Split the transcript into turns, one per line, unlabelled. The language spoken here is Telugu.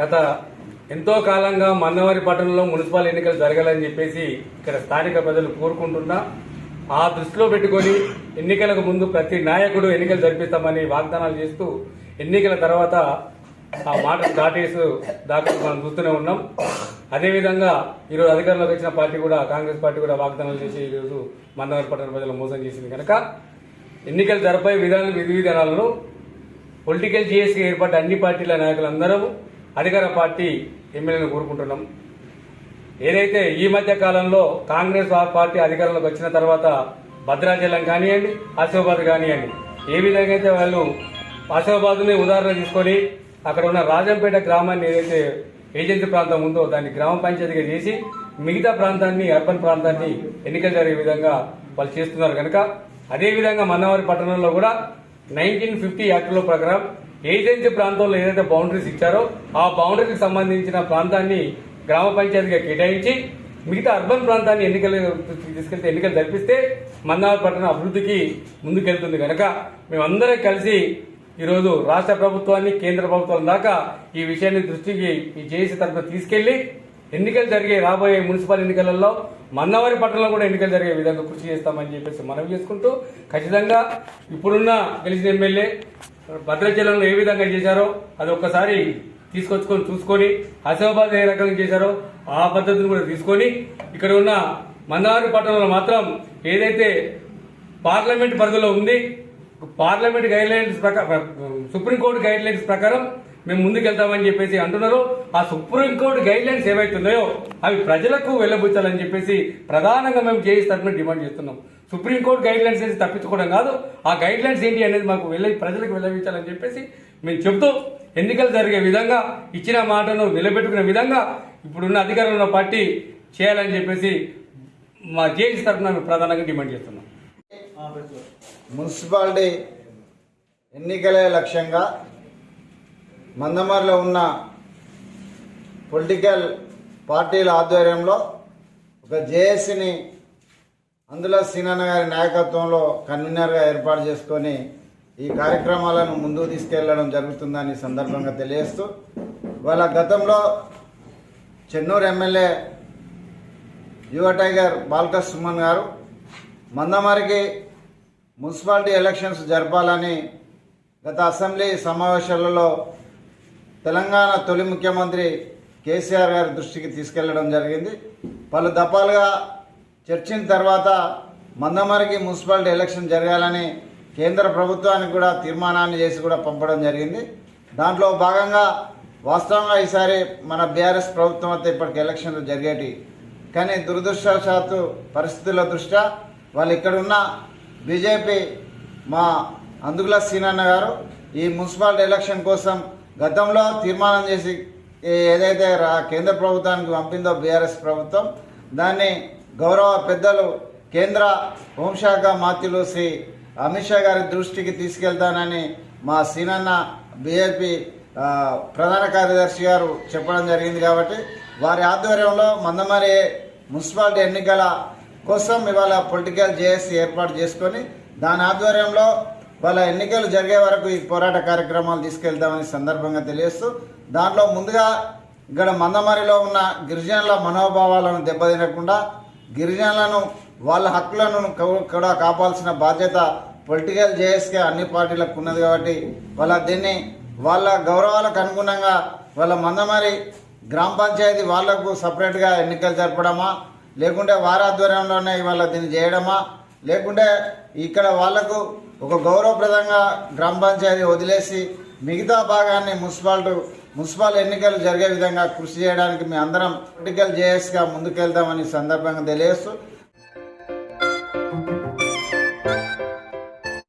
గత ఎంతో కాలంగా మన్నవరి పట్టణంలో మున్సిపల్ ఎన్నికలు జరగాలని చెప్పేసి ఇక్కడ స్థానిక ప్రజలు కోరుకుంటున్నా ఆ దృష్టిలో పెట్టుకొని ఎన్నికలకు ముందు ప్రతి నాయకుడు ఎన్నికలు జరిపిస్తామని వాగ్దానాలు చేస్తూ ఎన్నికల తర్వాత ఆ మాట దాటేసి దాకా మనం చూస్తూనే ఉన్నాం. అదేవిధంగా ఈరోజు అధికారంలోకి వచ్చిన పార్టీ కూడా కాంగ్రెస్ పార్టీ కూడా వాగ్దానాలు చేసి ఈరోజు మన్నవరి పట్టణ ప్రజలు మోసం చేసింది కనుక ఎన్నికలు జరపే విధి విధానాలను పొలిటికల్ జీఎస్కి ఏర్పడ్డ అన్ని పార్టీల నాయకులందరూ అధికార పార్టీ ఎమ్మెల్యేలను కోరుకుంటున్నాం. ఏదైతే ఈ మధ్య కాలంలో కాంగ్రెస్ పార్టీ అధికారంలోకి వచ్చిన తర్వాత భద్రాచలం కానివ్వండి, ఆసిఫాబాద్ కానివ్వండి, ఏ విధంగా అయితే వాళ్ళు ఆసిఫాబాద్ని ఉదాహరణ తీసుకొని అక్కడ ఉన్న రాజంపేట గ్రామాన్ని ఏదైతే ఏజెన్సీ ప్రాంతం ఉందో దాన్ని గ్రామ పంచాయతీగా చేసి మిగతా ప్రాంతాన్ని అర్బన్ ప్రాంతాన్ని ఎన్నికలు జరిగే విధంగా వాళ్ళు చేస్తున్నారు కనుక అదేవిధంగా మన్నవరి పట్టణంలో కూడా 1950 యాక్ట్లో ప్రకారం ఏజెన్సీ ప్రాంతంలో ఏదైతే బౌండరీస్ ఇచ్చారో ఆ బౌండరీకి సంబంధించిన ప్రాంతాన్ని గ్రామ పంచాయతీగా కేటాయించి మిగతా అర్బన్ ప్రాంతాన్ని తీసుకెళ్తే ఎన్నికలు జరిపిస్తే మన్నవరి పట్టణం అభివృద్ధికి ముందుకెళ్తుంది కనుక మేమందరం కలిసి ఈరోజు రాష్ట్ర ప్రభుత్వాన్ని కేంద్ర ప్రభుత్వం దాకా ఈ విషయాన్ని దృష్టికి ఈ జేఏసీ తరఫున తీసుకెళ్లి ఎన్నికలు జరిగే రాబోయే మున్సిపల్ ఎన్నికలలో మన్నవరి పట్టణంలో కూడా ఎన్నికలు జరిగే విధంగా కృషి చేస్తామని చెప్పేసి మనవి చేసుకుంటూ ఖచ్చితంగా ఇప్పుడున్న గెలిచిన ఎమ్మెల్యే భద్రాచలంలో ఏ విధంగా చేశారో అది ఒక్కసారి తీసుకొచ్చుకొని చూసుకొని ఆసిఫాబాద్ ఏ రకంగా చేశారో ఆ పద్ధతిని కూడా తీసుకొని ఇక్కడ ఉన్న మన్నవరి పట్టణంలో మాత్రం ఏదైతే పార్లమెంట్ పరిధిలో ఉంది పార్లమెంట్ గైడ్ లైన్స్ ప్రకారం సుప్రీంకోర్టు గైడ్ లైన్స్ ప్రకారం మేము ముందుకెళ్తామని చెప్పేసి అంటున్నారు. ఆ సుప్రీంకోర్టు గైడ్ లైన్స్ ఏవైతున్నాయో అవి ప్రజలకు వెళ్లబుచ్చాలని చెప్పేసి ప్రధానంగా మేము జేఏసీ తరఫున డిమాండ్ చేస్తున్నాం. సుప్రీంకోర్టు గైడ్ లైన్స్ నుంచి తప్పించుకోవడం కాదు, ఆ గైడ్ లైన్స్ ఏంటి అనేది మాకు ప్రజలకు వెళ్లబుచ్చాలని చెప్పేసి మేము చెబుతూ ఎన్నికలు జరిగే విధంగా ఇచ్చిన మాటను నిలబెట్టుకునే విధంగా ఇప్పుడున్న అధికారంలో ఉన్న పార్టీ చేయాలని చెప్పేసి మా జేఏసీ తరఫున మేము ప్రధానంగా డిమాండ్ చేస్తున్నాం.
మున్సిపాలిటీ ఎన్నికలే లక్ష్యంగా మందమర్లో ఉన్న పొలిటికల్ పార్టీల ఆధ్వర్యంలో ఒక జేఏసీని అందులో సీనన్న గారి నాయకత్వంలో కన్వీనర్గా ఏర్పాటు చేసుకొని ఈ కార్యక్రమాలను ముందుకు తీసుకెళ్లడం జరుగుతుందని సందర్భంగా తెలియజేస్తూ వాళ్ళ గతంలో చెన్నూరు ఎమ్మెల్యే యువ టైగర్ బాల్క సుమన్ గారు మందమరికి మున్సిపాలిటీ ఎలక్షన్స్ జరపాలని గత అసెంబ్లీ సమావేశాలలో తెలంగాణ తొలి ముఖ్యమంత్రి కేసీఆర్ గారి దృష్టికి తీసుకెళ్లడం జరిగింది. పలు దఫాలుగా చర్చిన తర్వాత మందమరికి మున్సిపాలిటీ ఎలక్షన్ జరగాలని కేంద్ర ప్రభుత్వానికి కూడా తీర్మానాన్ని చేసి కూడా పంపడం జరిగింది. దాంట్లో భాగంగా వాస్తవంగా ఈసారి మన బీఆర్ఎస్ ప్రభుత్వం అయితే ఇప్పటికి ఎలక్షన్లు జరిగేటి, కానీ దురదృష్టవశాత్తు పరిస్థితుల దృష్ట్యా వాళ్ళు ఇక్కడున్న బీజేపీ మా అందుగుల సీనన్న గారు ఈ మున్సిపాలిటీ ఎలక్షన్ కోసం గతంలో తీర్మానం చేసి ఏదైతే కేంద్ర ప్రభుత్వానికి పంపిందో బీఆర్ఎస్ ప్రభుత్వం దాన్ని గౌరవ పెద్దలు కేంద్ర హోంశాఖ మంత్రులు శ్రీ అమిత్ షా గారి దృష్టికి తీసుకెళ్తానని మా సీనన్న బీజేపీ ప్రధాన కార్యదర్శి గారు చెప్పడం జరిగింది. కాబట్టి వారి ఆధ్వర్యంలో మందమరి మున్సిపాలిటీ ఎన్నికల కోసం ఇవాళ పొలిటికల్ జేఏసీ ఏర్పాటు చేసుకొని దాని ఆధ్వర్యంలో వాళ్ళ ఎన్నికలు జరిగే వరకు ఈ పోరాట కార్యక్రమాలు తీసుకెళ్తామని సందర్భంగా తెలియజేస్తూ దాంట్లో ముందుగా ఇక్కడ మందమరిలో ఉన్న గిరిజనుల మనోభావాలను దెబ్బతినకుండా గిరిజనులను వాళ్ళ హక్కులను కూడా కాపాల్సిన బాధ్యత పొలిటికల్ జేఏసీకి అన్ని పార్టీలకు ఉన్నది. కాబట్టి దీన్ని వాళ్ళ గౌరవాలకు అనుగుణంగా వాళ్ళ మందమరి గ్రామ పంచాయతీ వాళ్లకు సపరేట్గా ఎన్నికలు జరపడమా, లేకుంటే వారి ఆధ్వర్యంలోనే ఇవాళ దీన్ని చేయడమా, లేకుంటే ఇక్కడ వాళ్లకు ఒక గౌరవప్రదంగా గ్రామ పంచాయతీ వదిలేసి మిగతా భాగాన్ని మున్సిపల్ ఎన్నికలు జరిగే విధంగా కృషి చేయడానికి మీ అందరం పొలిటికల్ జేఏసీగా ముందుకెళ్తామని సందర్భంగా తెలియజేస్తూ